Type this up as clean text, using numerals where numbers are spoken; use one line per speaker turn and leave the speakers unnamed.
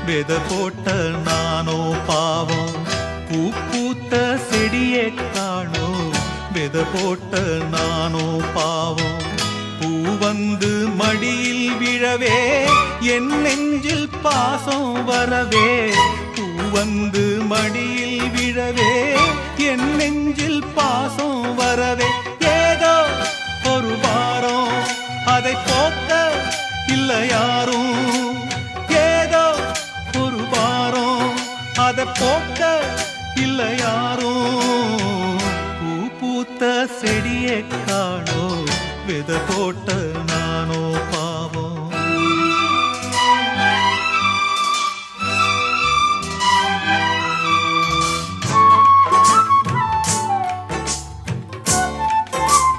வித போட்ட நானோ பாவம், பூ பூத்த செடியே காணோம். வித போட்ட நானோ பாவம், பூ வந்து மடியில் விழவே என் நெஞ்சில் பாசம் வரவே. பூ வந்து மடியில் விழவே என் நெஞ்சில் பாசம் வரவே. ஏதோ ஒரு வாரம் அதை போக்க இல்லை யாரும். ஏதோ ஒரு வாரம் அதை போக்க இல்லை யாரும். பூ பூத்த செடியை காணோ, வித போட்ட நானோ.